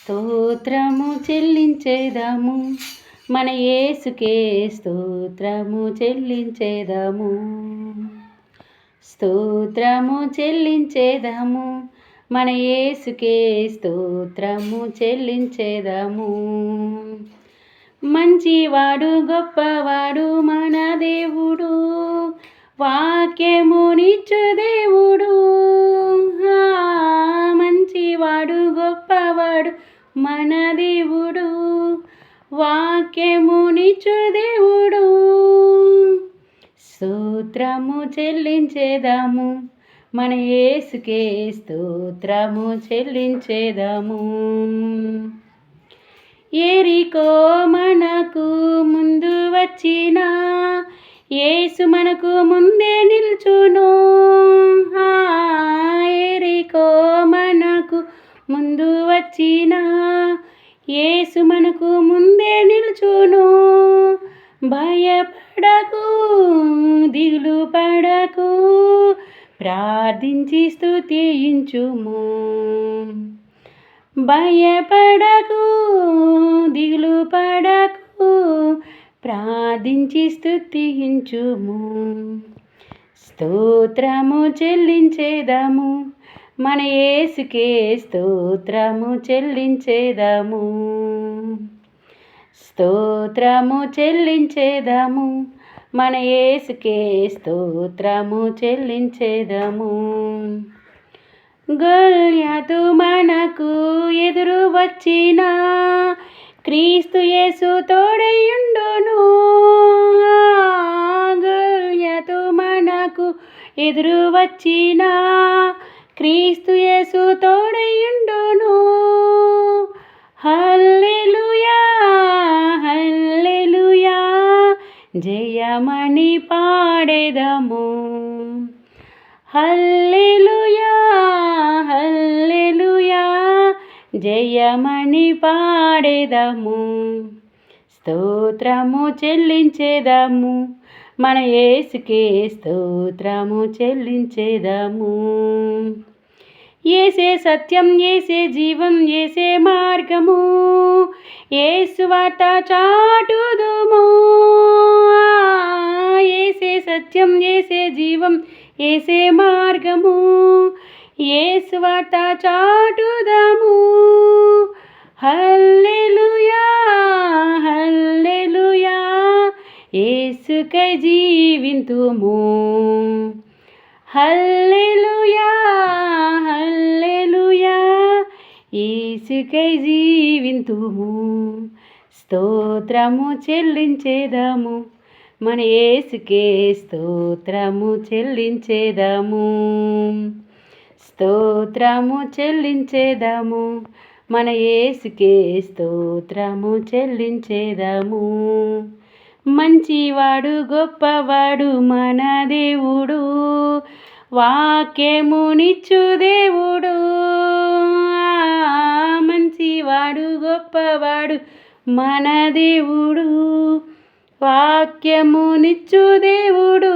స్తోత్రము చెల్లించేదాము మన యేసుకే స్తోత్రము చెల్లించేదాము. స్తోత్రము చెల్లించేదాము మన యేసుకే స్తోత్రము చెల్లించేదాము. మంచివాడు గొప్పవాడు మన దేవుడు, వాక్యమునిచ్చు దేవుడు. మంచివాడు గొప్పవాడు మన దేవుడు, వాక్యమునిచ్చు దేవుడు. స్తోత్రము చెల్లించేదాము మన యేసుకే స్తోత్రము చెల్లించేదాము. యెరికో మనకు ముందు వచ్చిన యేసు మనకు ముందే నిల్చును. యెరికో మనకు ముందు వచ్చిన యేసు మనకు ముందే నిల్చును. భయపడకు, దిగులు పడకు, ప్రార్థించి స్తుతించుము. భయపడకు, దిగులు పడకు, ప్రార్థించి స్తుతించుము. స్తోత్రము చెల్లించేదాము మన యేసుకే స్తోత్రము చెల్లించేదాము. స్తోత్రము చెల్లించేదాము మన యేసుకే స్తోత్రము చెల్లించేదాము. గొల్యాతు మనకు ఎదురు వచ్చిన క్రీస్తు యేసు తోడయుండును. గొల్యాతు మనకు ఎదురు వచ్చిన క్రీస్తు యేసు తోడయుండును. హల్లెలూయా హల్లెలూయా జయమని పాడేదము. హల్లెలూయా హల్లెలూయా జయమని పాడేదము. స్తోత్రము చెల్లించేదాము మన యేసుకే స్తోత్రము చెల్లించేదాము. యేసే సత్యం, యేసే జీవం, యేసే మార్గము, యేసు వార్త చాటుదుము. యేసే సత్యం, యేసే జీవం, యేసే మార్గము, యేసు వార్త చాటుదాము. హల్లెలూయా హల్లెలూయా యేసుకై జీవింతుము. హల్లెలూయా హల్లెలూయా యేసుకై జీవింతుము. స్తోత్రము చెల్లించేదాము మన యేసుకే స్తోత్రము చెల్లించేదాము. స్తోత్రము చెల్లించేదాము మన యేసుకే స్తోత్రము చెల్లించేదాము. మంచివాడు గొప్పవాడు మన దేవుడు, వాక్యమునిచ్చు దేవుడు. మంచివాడు గొప్పవాడు మన దేవుడు, వాక్యమునిచ్చు దేవుడు.